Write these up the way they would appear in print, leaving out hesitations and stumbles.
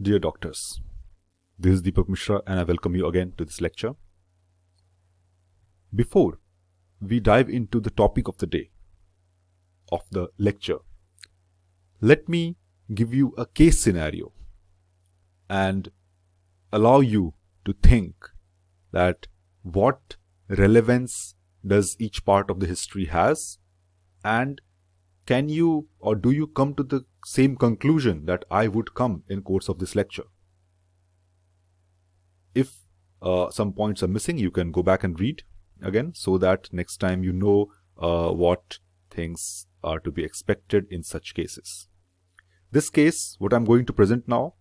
Dear doctors, this is Deepak Mishra and I welcome you again to this lecture. Before we dive into the topic of the day, of the lecture, let me give you a case scenario and allow you to think that what relevance does each part of the history has, and can you or do you come to the same conclusion that I would come in course of this lecture? If some points are missing, you can go back and read again so that next time you know what things are to be expected in such cases. This case, what I'm going to present now,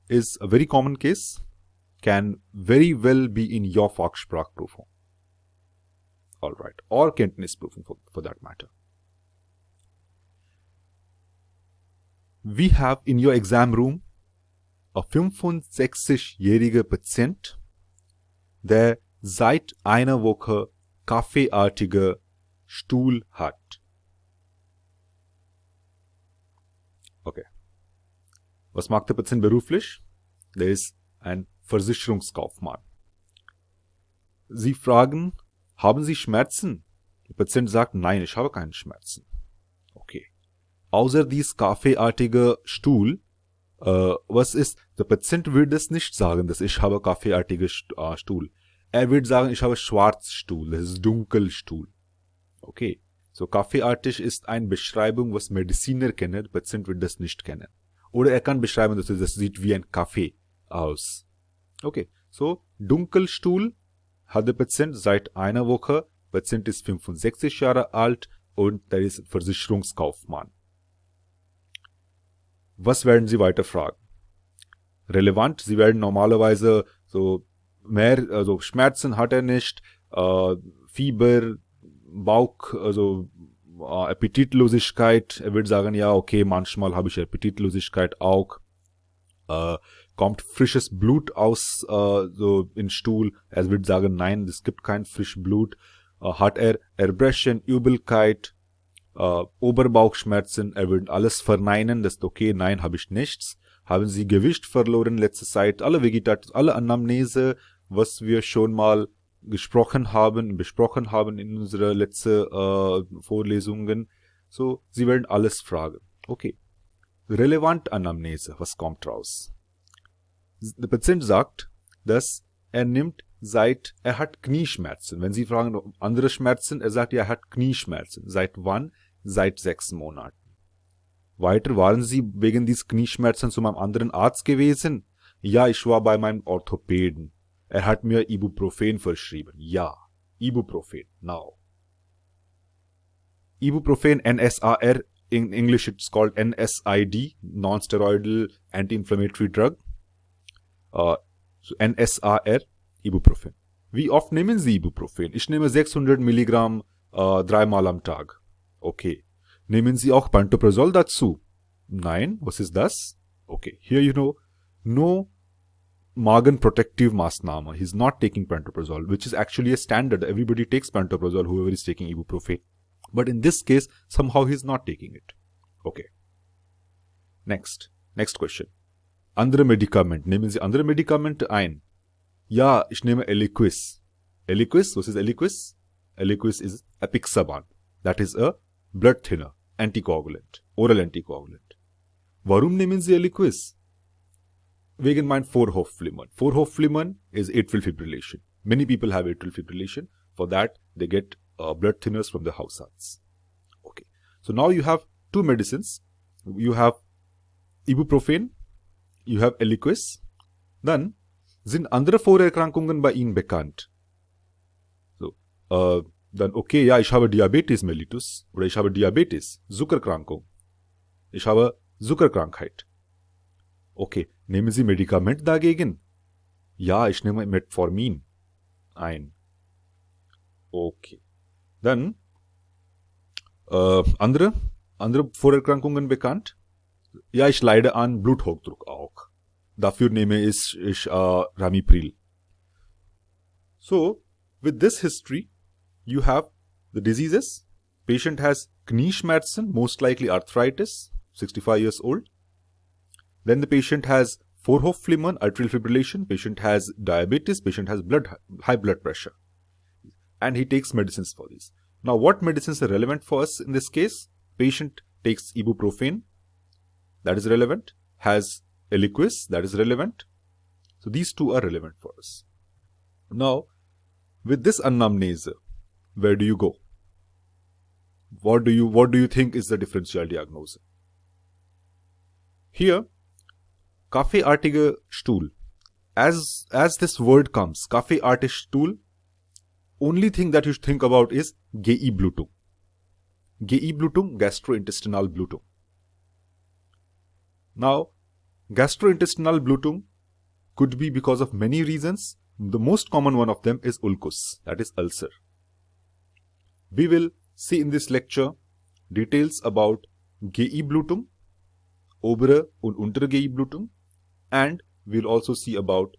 is a very common case, can very well be in your Fachsprachprüfung. Alright, or Kenntnisprüfung for that matter. We have in your exam room a 65-jähriger Patient, der seit einer Woche kaffeeartige Stuhl hat. Okay. Was macht der Patient beruflich? Der ist ein Versicherungskaufmann. Sie fragen, haben Sie Schmerzen? Der Patient sagt, nein, ich habe keine Schmerzen. Okay. Außer dies kaffeeartige Stuhl, was ist? Der Patient wird es nicht sagen, dass ich habe kaffeeartige Stuhl. Er wird sagen, ich habe Schwarzstuhl, das ist Dunkelstuhl. Okay. So kaffeeartig ist eine Beschreibung, was Mediziner kennen, der Patient wird das nicht kennen. Oder er kann beschreiben, dass das sieht wie ein Kaffee aus. Okay. So Dunkelstuhl hat der Patient seit einer Woche. Der Patient ist 65 Jahre alt und der ist Versicherungskaufmann. Was werden Sie weiter fragen? Relevant, Sie werden normalerweise so mehr, also Schmerzen hat er nicht, Fieber, Bauch, also Appetitlosigkeit. Er wird sagen, ja, okay, manchmal habe ich Appetitlosigkeit auch. Kommt frisches Blut aus so in Stuhl. Er wird sagen, nein, es gibt kein frisches Blut. Hat er Erbrechen, Übelkeit, Oberbauchschmerzen, er wird alles verneinen, das ist okay, nein, habe ich nichts. Haben Sie Gewicht verloren letzte Zeit, alle alle Anamnese, was wir schon mal besprochen haben in unsere letzten Vorlesungen. So, Sie werden alles fragen. Okay. Relevant Anamnese, was kommt raus? Der Patient sagt, dass er hat Knieschmerzen. Wenn Sie fragen, andere Schmerzen, er sagt, ja, er hat Knieschmerzen. Seit wann? Seit 6 Monaten. Weiter, waren Sie wegen dieses Knieschmerzen zu meinem anderen Arzt gewesen? Ja, ich war bei meinem Orthopäden. Er hat mir Ibuprofen verschrieben. Ja, Ibuprofen, now. Ibuprofen, NSAR, in English it's called NSID, non-steroidal anti-inflammatory drug. So NSAR, Ibuprofen. Wie oft nehmen Sie Ibuprofen? Ich nehme 600 Milligramm 3-mal am Tag. Okay. Nehmen Sie auch Pantoprazol dazu? Nein. Was ist das? Okay. Here you know, no Magen-Protective-Maßnahme. He's not taking Pantoprazol, which is actually a standard. Everybody takes Pantoprazol, whoever is taking Ibuprofen. But in this case, somehow he's not taking it. Okay. Next question. Andere Medikamente. Nehmen Sie andere Medikamente ein? Ja, ich nehme Eliquis. Eliquis, was ist Eliquis? Eliquis is Apixaban. That is a blood thinner, anticoagulant, oral anticoagulant. Warum nehmen Sie Eliquis? Wegen mein Vorhofflimmern. Vorhofflimmern is atrial fibrillation. Many people have atrial fibrillation. For that, they get blood thinners from the Hausarzt. Okay. So now you have two medicines. You have Ibuprofen, you have Eliquis. Dann sind andere Vorerkrankungen bei Ihnen bekannt. So, dann okay, ja, ich habe Diabetes mellitus oder ich habe Diabetes, Zuckerkrankung. Ich habe Zuckerkrankheit. Okay, nehmen Sie Medikament dagegen? Ja, ich nehme Metformin ein. Okay. Dann andere Vorerkrankungen bekannt? Ja, ich leide an Bluthochdruck auch. Dafür nehme ich Ramipril. So, with this history, you have the diseases. Patient has Knieschmerzen, most likely arthritis, 65 years old. Then the patient has Vorhofflimmern, atrial fibrillation, patient has diabetes, patient has high blood pressure. And he takes medicines for these. Now, what medicines are relevant for us in this case? Patient takes ibuprofen, that is relevant, has Eliquis, that is relevant. So these two are relevant for us. Now, with this anamnese, where do you go? What do you think is the differential diagnosis? Here, Kaffeeartige Stuhl. As this word comes, Kaffeeartige Stuhl, only thing that you should think about is GI Blutung. GI Blutung, gastrointestinal Blutung. Now, gastrointestinal Blutung could be because of many reasons. The most common one of them is ulcus, that is ulcer. We will see in this lecture details about GI Blutung, obere und untere GI Blutung, and we'll also see about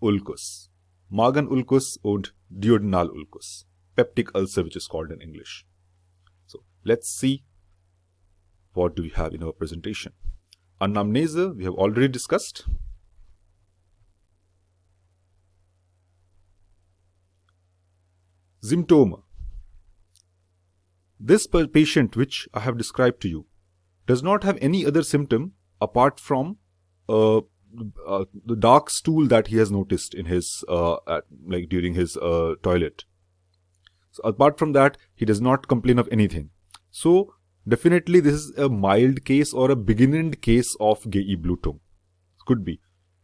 ulcus, Magenulcus und Duodenalulcus, peptic ulcer which is called in English. So let's see what do we have in our presentation. Anamnese we have already discussed. Symptome. This patient which I have described to you does not have any other symptom apart from the dark stool that he has noticed in his during his toilet. So apart from that, he does not complain of anything. So definitely this is a mild case or a beginning case of GI Blutung. Could be.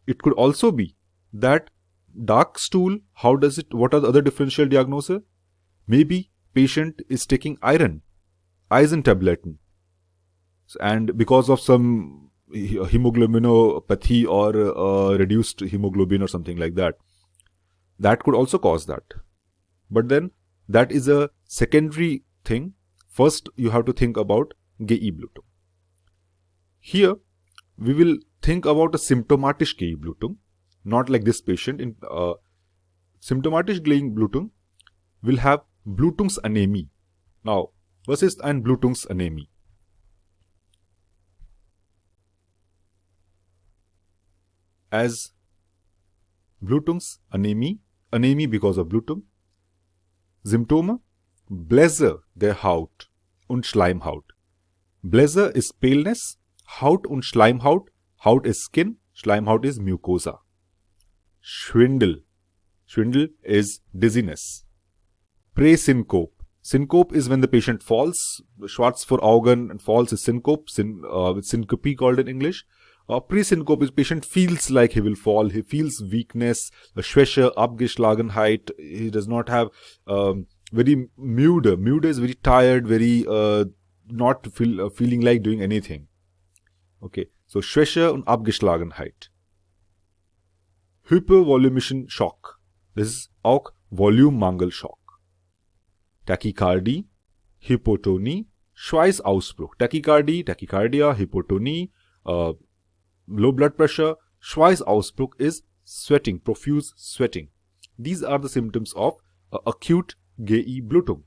It could also be that dark stool, how does it, what are the other differential diagnoses? Maybe patient is taking iron tabletten, and because of some hemoglobinopathy or reduced hemoglobin or something like that, that could also cause that. But then that is a secondary thing. First you have to think about GI Blutung. Here we will think about a symptomatisch GI Blutung, not like this patient. In symptomatisch GI Blutung will have Blutungsanämie. Now, was ist ein Blutungsanämie? As Blutungsanämie, Anämie because of Blutung. Symptome, Blässe der Haut und Schleimhaut. Blässe is paleness, Haut und Schleimhaut. Haut is skin, Schleimhaut is mucosa. Schwindel. Schwindel is dizziness. Presyncope. Syncope is when the patient falls. Schwarz vor Augen and falls is syncope. Syncope called in English. Presyncope is patient feels like he will fall. He feels weakness, Schwäche, Abgeschlagenheit. He does not have very müde. Müde is very tired, very not feeling like doing anything. Okay, so Schwäche und Abgeschlagenheit. Hypovolumischen Schock. Das ist auch Volumenmangelschock. Tachykardie, Hypotonie, Schweißausbruch. Tachykardie, Tachycardia, Hypotonie, low blood pressure. Schweißausbruch is sweating, profuse sweating. These are the symptoms of acute GI Blutung.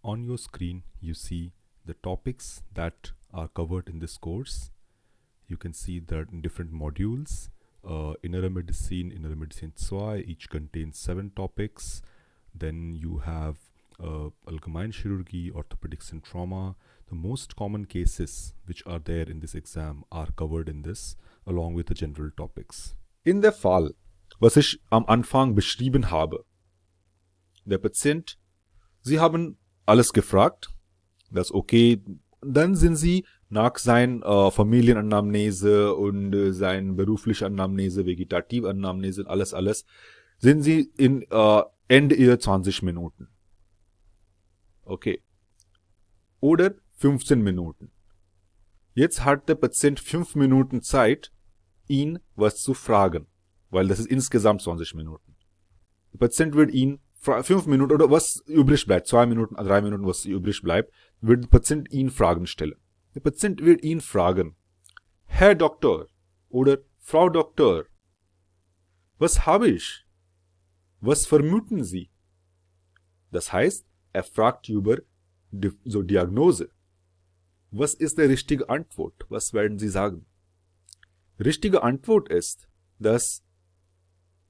On your screen, you see the topics that are covered in this course. You can see that in different modules. Innere Medicine 2, each contains 7 topics. Then you have Allgemeinchirurgie, Orthopedics and Trauma. The most common cases which are there in this exam are covered in this, along with the general topics. In der Fall, was ich am Anfang beschrieben habe, der Patient, Sie haben alles gefragt, das ist okay, dann sind Sie nach seiner Familienanamnese und sein beruflicher Anamnese, Vegetativ-Anamnese, alles, sind Sie in Ende Ihrer 20 Minuten. Okay. Oder 15 Minuten. Jetzt hat der Patient 5 Minuten Zeit, ihn was zu fragen, weil das ist insgesamt 20 Minuten. Der Patient wird ihn 5 Minuten oder was übrig bleibt, 2 Minuten, 3 Minuten, was übrig bleibt, wird der Patient ihn Fragen stellen. Der Patient wird ihn fragen, Herr Doktor oder Frau Doktor, was habe ich? Was vermuten Sie? Das heißt, er fragt über so Diagnose. Was ist die richtige Antwort? Was werden Sie sagen? Richtige Antwort ist, dass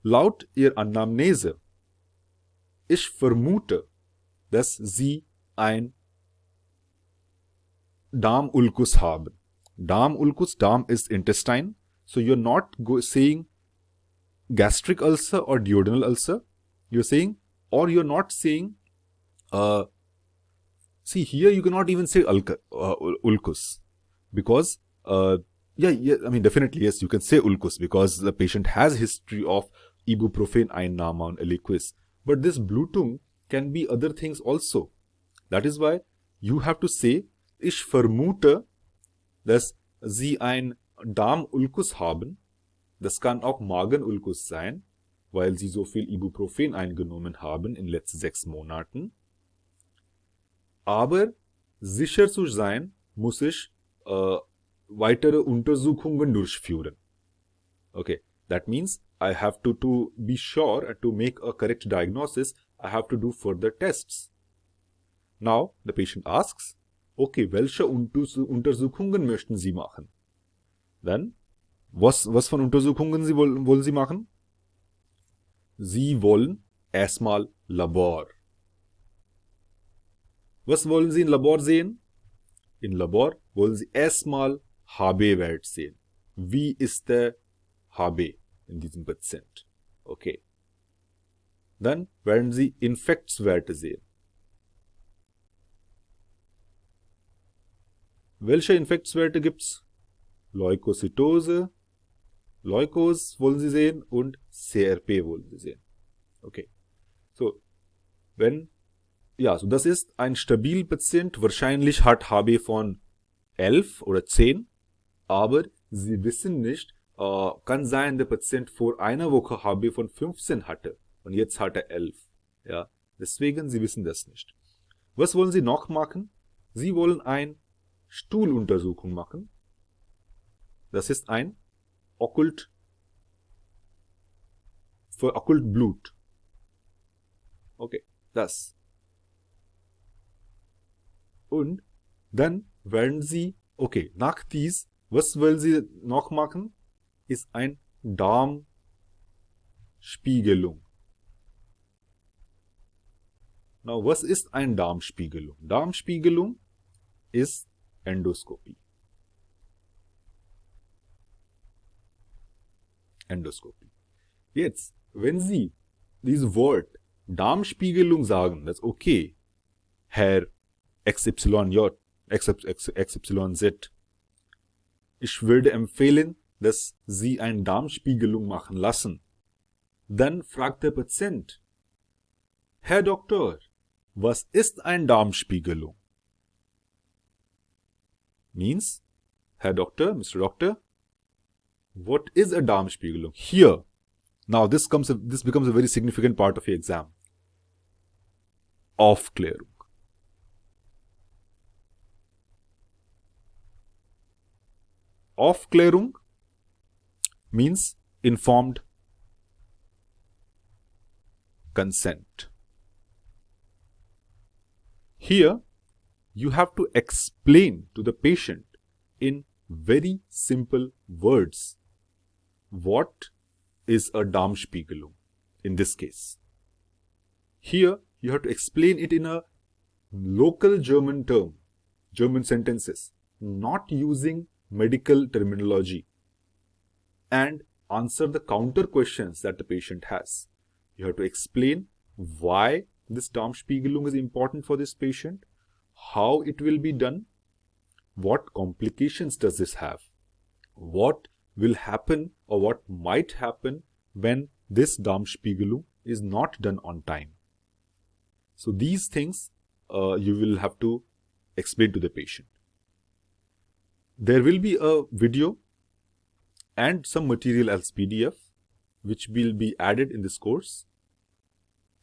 laut Ihrer Anamnese ich vermute, dass Sie ein Darmulkus haben. Darmulkus, Darm is intestine. So you're not saying gastric ulcer or duodenal ulcer. You're saying, or you're not saying, see here you cannot even say ulcus because, definitely yes, you can say ulcus because the patient has history of Ibuprofen, Einnahme und Eliquis. But this Blutung can be other things also. That is why you have to say, ich vermute, dass Sie ein Darmulkus haben. Das kann auch Magenulkus sein, weil Sie so viel Ibuprofen eingenommen haben in den letzten 6 Monaten. Aber sicher zu sein, muss ich weitere Untersuchungen durchführen. Okay, that means I have to be sure and to make a correct diagnosis, I have to do further tests. Now, the patient asks, okay, welche Untersuchungen möchten Sie machen? Then, was von Untersuchungen wollen Sie machen? Sie wollen erstmal Labor. Was wollen Sie in Labor sehen? In Labor wollen Sie erstmal HB-Wert sehen. Wie ist der HB in diesem Patient? Okay. Dann werden Sie Infektswerte sehen. Welche Infektswerte gibt's? Leukozytose, Leukos wollen Sie sehen und CRP wollen Sie sehen. Okay. So, so das ist ein Stabilpatient, wahrscheinlich hat HB von 11 oder 10, aber Sie wissen nicht, kann sein, der Patient vor einer Woche HB von 15 hatte und jetzt hat er 11. Ja, deswegen, Sie wissen das nicht. Was wollen Sie noch machen? Sie wollen eine Stuhluntersuchung machen. Das ist ein Okkult Blut. Okay, das. Und dann werden Sie, okay, nach dies, was wollen Sie noch machen? Ist ein Darmspiegelung. Now, was ist ein Darmspiegelung? Darmspiegelung ist Endoskopie. Jetzt, wenn Sie dieses Wort Darmspiegelung sagen, das ist okay, Herr XYJ, XYZ, ich würde empfehlen, dass Sie eine Darmspiegelung machen lassen. Dann fragt der Patient, Herr Doktor, was ist eine Darmspiegelung? Means, Herr Doctor, Mr. Doctor, what is a Darmspiegelung? Here, now this becomes a very significant part of your exam. Aufklärung. Aufklärung means informed consent. Here, you have to explain to the patient in very simple words what is a Darmspiegelung in this case. Here, you have to explain it in a local German term, German sentences, not using medical terminology, and answer the counter questions that the patient has. You have to explain why this Darmspiegelung is important for this patient, how it will be done, what complications does this have, what will happen or what might happen when this Darmspiegelung is not done on time. So these things you will have to explain to the patient. There will be a video and some material as PDF which will be added in this course,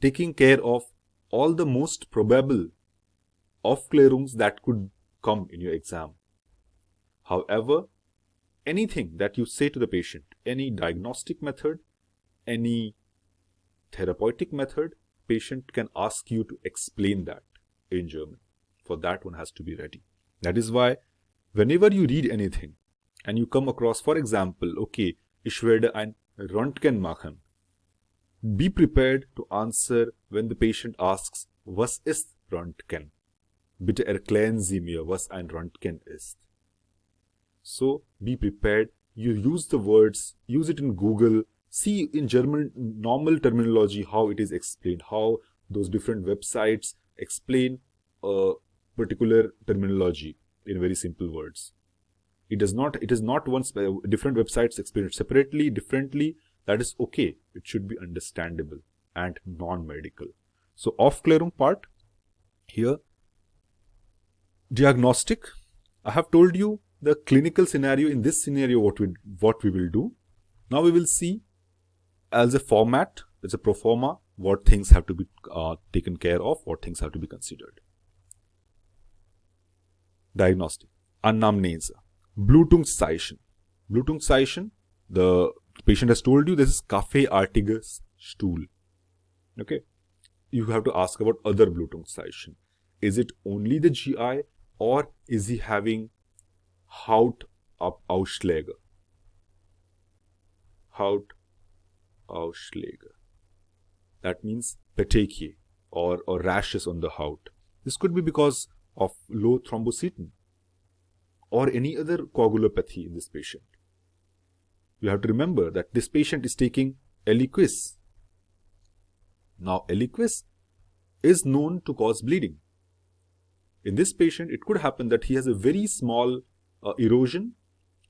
taking care of all the most probable Aufklärungs that could come in your exam. However, anything that you say to the patient, any diagnostic method, any therapeutic method, patient can ask you to explain that in German. For that, one has to be ready. That is why Whenever you read anything and you come across, for example, okay, ich werde ein Röntgen machen, be prepared to answer when the patient asks, was ist Röntgen? Bitte erklären Sie mir, was ein Röntgen ist. So be prepared. You use the words, use it in Google, see in German normal terminology how it is explained, how those different websites explain a particular terminology in very simple words. It is not once different websites explain it separately, differently. That is okay. It should be understandable and non-medical. So Aufklärung part here. Diagnostic. I have told you the clinical scenario. In this scenario, what we will do. Now we will see as a format, as a pro forma, what things have to be taken care of, what things have to be considered. Diagnostic. Anamnese. Blutungszeichen. Blutungszeichen, the patient has told you this is kaffeeartiges Stuhl. Okay. You have to ask about other Blutungszeichen. Is it only the GI or is he having Hautausschläge? Hautausschläge. That means petechiae or rashes on the Haut. This could be because of low thrombocytin or any other coagulopathy in this patient. You have to remember that this patient is taking Eliquis. Now, Eliquis is known to cause bleeding. In this patient, it could happen that he has a very small erosion,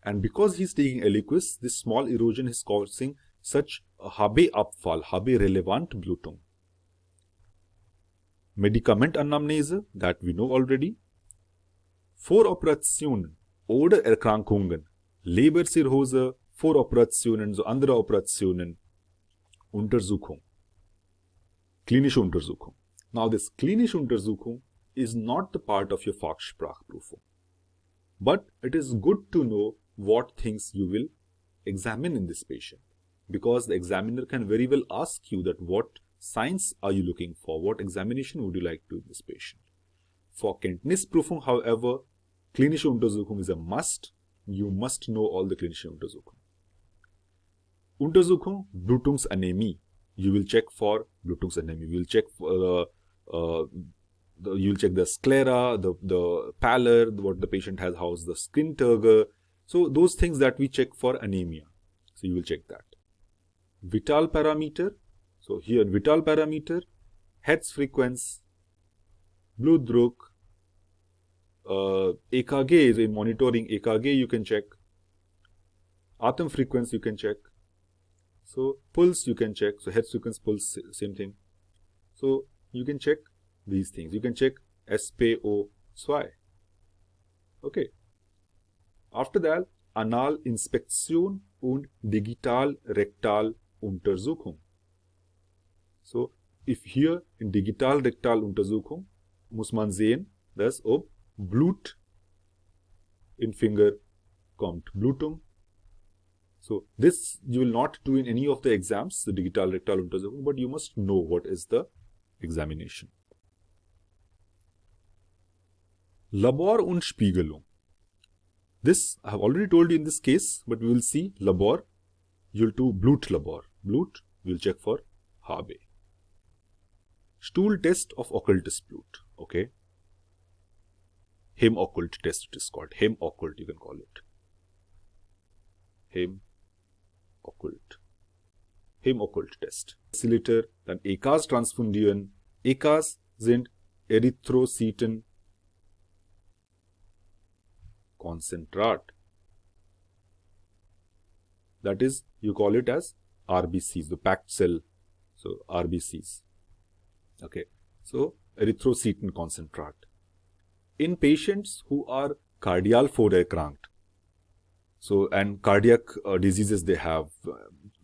and because he is taking Eliquis, this small erosion is causing such a HB-Abfall, HB-relevant Blutung. Medikamentanamnese, that we know already. Voroperationen oder Erkrankungen, Leberzirrhose, Voroperationen, so andere Operationen, Untersuchung. Klinische Untersuchung. Now this klinische Untersuchung is not the part of your Fachsprachprüfung. But it is good to know what things you will examine in this patient. Because the examiner can very well ask you that what signs are you looking for, what examination would you like to do in this patient. For Kenntnisprüfung, however, klinische Untersuchung is a must. You must know all the klinische Untersuchung. Untersuchung, Blutungsanämie. You will check for Blutungsanämie. You will check for you will check the sclera, the pallor, what the patient has, how's the skin turgor. So those things that we check for anemia. So you will check that. Vital parameter. So here vital parameter, Herzfrequenz, Blutdruck, EKG is in monitoring. EKG you can check. Atemfrequenz you can check. So pulse you can check. So Herzfrequenz, pulse, same thing. So you can check these things. You can check SpO2. Okay. After that, Analinspektion und Digital-Rektal-Untersuchung. So, if here in Digital-Rektal-Untersuchung muss man sehen, dass ob Blut in Finger kommt. Blutung. So, this you will not do in any of the exams, the Digital-Rektal-Untersuchung, but you must know what is the examination. Labor und Spiegelung. This I have already told you in this case, but we will see Labor. You will do Blutlabor. Blut, we will check for HB. Stool test of occultus Blut. Okay. Hem-occult test it is called. Hem-occult you can call it. Hem-occult. Hem-occult test. Facilitator, dann EKs transfundieren. EKs sind Erythrocyten Konzentrat. That is, you call it as RBCs, the packed cell. So, RBCs. Okay. So, Erythrocyten Konzentrat. In patients who are cardial vorerkrankt, so, and cardiac diseases they have,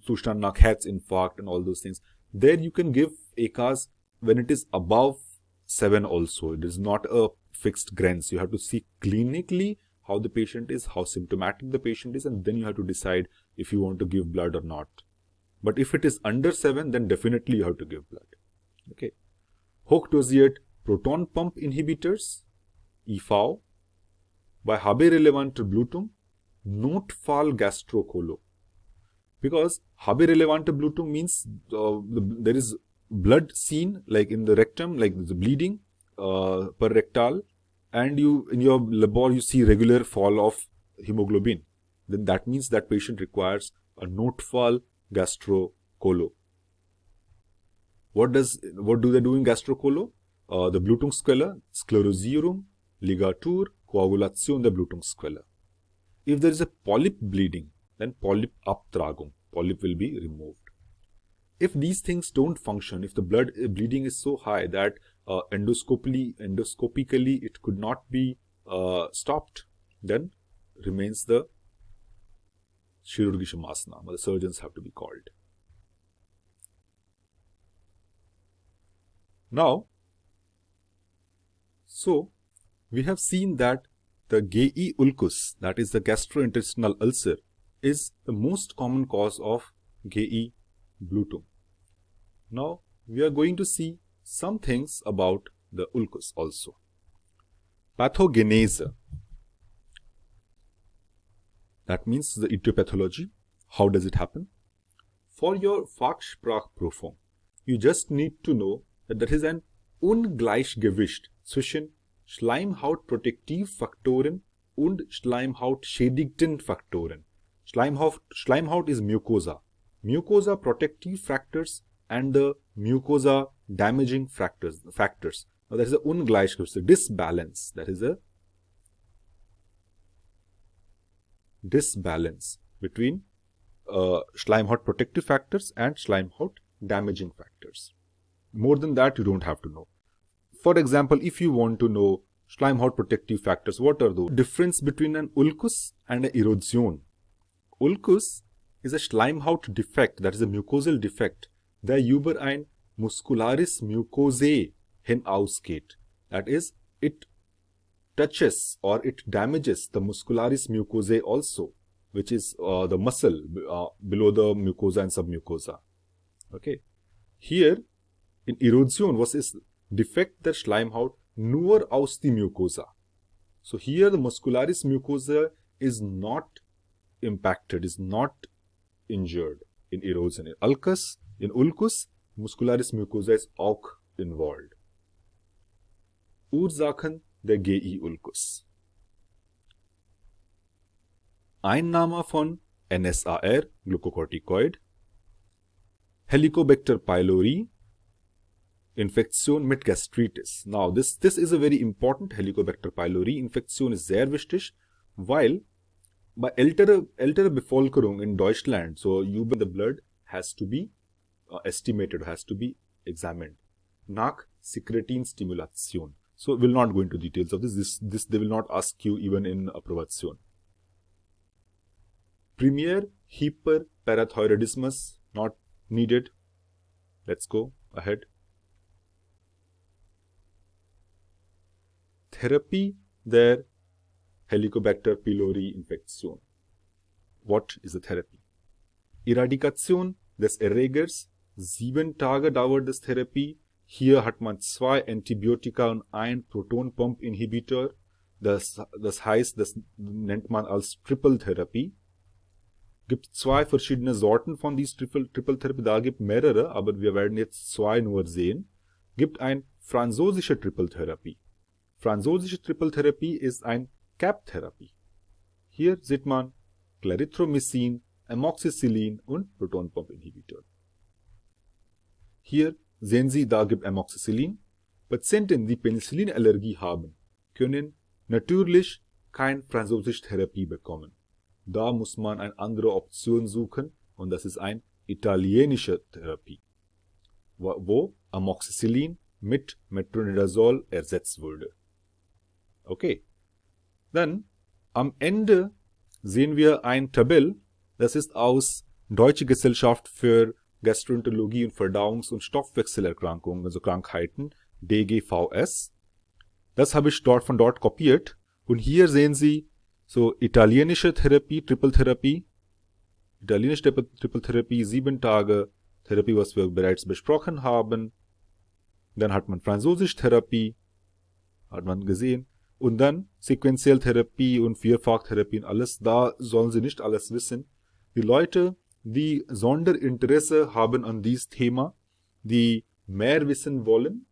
Zustand nach Herzinfarkt and all those things, there you can give EKAs when it is above 7 also. It is not a fixed grenze. You have to see clinically how the patient is, how symptomatic the patient is, and then you have to decide if you want to give blood or not. But if it is under 7, then definitely you have to give blood. Okay. Hochdosiert proton pump inhibitors, IV, Bei habe-relevante Blutung, Notfall Gastrokolo. Because habe-relevante Blutung means there is blood seen, like in the rectum, like the bleeding per rectal, and in your labor you see regular fall of hemoglobin. Then that means that patient requires a Notfall Gastrokolo. What do they do in Gastrokolo? The Blutungsquelle, Sklerosierung, Ligatur, Koagulation der Blutungsquelle. If there is a polyp bleeding, then Polypabtragung, polyp will be removed. If these things don't function, if the blood bleeding is so high that endoscopically it could not be stopped, then remains the chirurgische Maßnahme. The surgeons have to be called. Now, so we have seen that the GI ulcus, that is the gastrointestinal ulcer, is the most common cause of GI Blutung. Now, we are going to see some things about the ulcus also. Pathogenese. That means the etiology. How does it happen? For your Fachsprachprüfung, you just need to know that there is an Ungleichgewicht zwischen Schleimhautprotektivfaktoren und Schleimhautschädigten Faktoren. Schleimhaut is mucosa. Mucosa protective factors and the mucosa damaging factors. Now there is a Ungleichgewicht, a disbalance. That is a disbalance between Schleimhaut protective factors and Schleimhaut damaging factors. More than that, you don't have to know. For example, if you want to know Schleimhaut protective factors, what are those? Difference between an ulcus and an erosion. Ulcus is a Schleimhaut defect, that is a mucosal defect, der über ein Muscularis mucosae hinausgeht. That is, it touches or it damages the Muscularis mucosae also, which is the muscle below the mucosa and submucosa. Okay. Here, in Erosion, was is defect der Schleimhaut nur aus die Mucosa. So here the Muscularis mucosa is not impacted, is not injured in erosion. In ulcus, Muscularis mucosa is auch involved. Ursachen der GI ulcus. Einnahme von NSAR, Glucocorticoid, Helicobacter pylori, Infektion mit Gastritis. Now this is a very important. Helicobacter pylori Infektion ist sehr wichtig, weil bei ältere Bevölkerung in Deutschland, so the blood has to be estimated, has to be examined nach Sekretin-Stimulation. So we will not go into details of this. This they will not ask you even in Approbation. Premier hyperparathyroidismus, not needed. Let's go ahead. Therapy der Helicobacter pylori Infektion. What is the therapy? Eradikation des Erregers. 7 Tage dauert das Therapie. Hier hat man 2 Antibiotika und ein Protonpump-Inhibitor. Das heißt, das nennt man als Triple-Therapie. Gibt 2 verschiedene Sorten von dieser Triple-Therapie. Da gibt mehrere, aber wir werden jetzt 2 nur sehen. Gibt ein französische Triple-Therapie. Französische Triple-Therapie ist ein CAP-Therapie. Hier sieht man Clarithromycin, Amoxicillin und Protonpump-Inhibitor. Hier sehen Sie, da gibt Amoxicillin. Patienten, die Penicillinallergie haben, können natürlich keine französische Therapie bekommen. Da muss man eine andere Option suchen und das ist eine italienische Therapie, wo Amoxicillin mit Metronidazol ersetzt wurde. Okay, dann am Ende sehen wir ein Tabell, das ist aus Deutsche Gesellschaft für Gastroenterologie und Verdauungs- und Stoffwechselerkrankungen, also Krankheiten, DGVS. Das habe ich von dort kopiert und hier sehen Sie so italienische Therapie, Triple-Therapie, italienische Triple-Therapie, 7 Tage Therapie, was wir bereits besprochen haben. Dann hat man französische Therapie, hat man gesehen. Und dann Sequentialtherapie und Vierfachtherapie und alles, da sollen sie nicht alles wissen. Die Leute, die Sonderinteresse haben an dieses Thema, die mehr wissen wollen,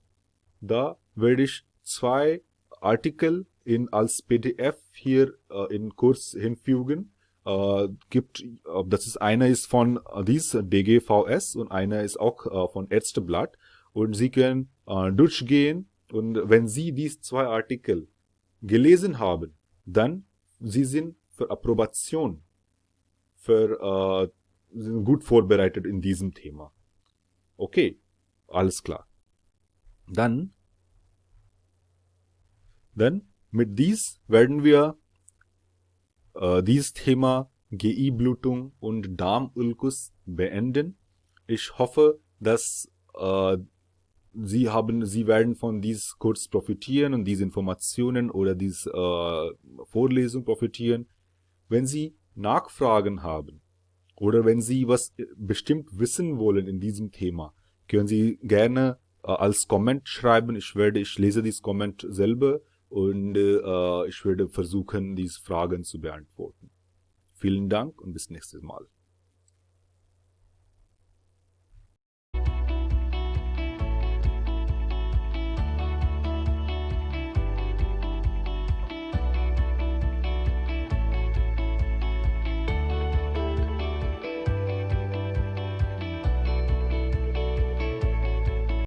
da werde ich 2 Artikel als PDF hier in Kurs hinfügen. Das ist einer ist von DGVS und einer ist auch von Ärzteblatt. Und Sie können durchgehen, und wenn Sie diese 2 Artikel gelesen haben, dann Sie sind für Approbation, sind gut vorbereitet in diesem Thema. Okay, alles klar. Dann mit dies werden wir dieses Thema GI-Blutung und Darmulkus beenden. Ich hoffe, dass Sie werden von diesem Kurs profitieren und diese Informationen oder diese Vorlesung profitieren. Wenn Sie Nachfragen haben oder wenn Sie was bestimmt wissen wollen in diesem Thema, können Sie gerne als Comment schreiben. Ich lese dieses Comment selber und ich werde versuchen, diese Fragen zu beantworten. Vielen Dank und bis nächstes Mal.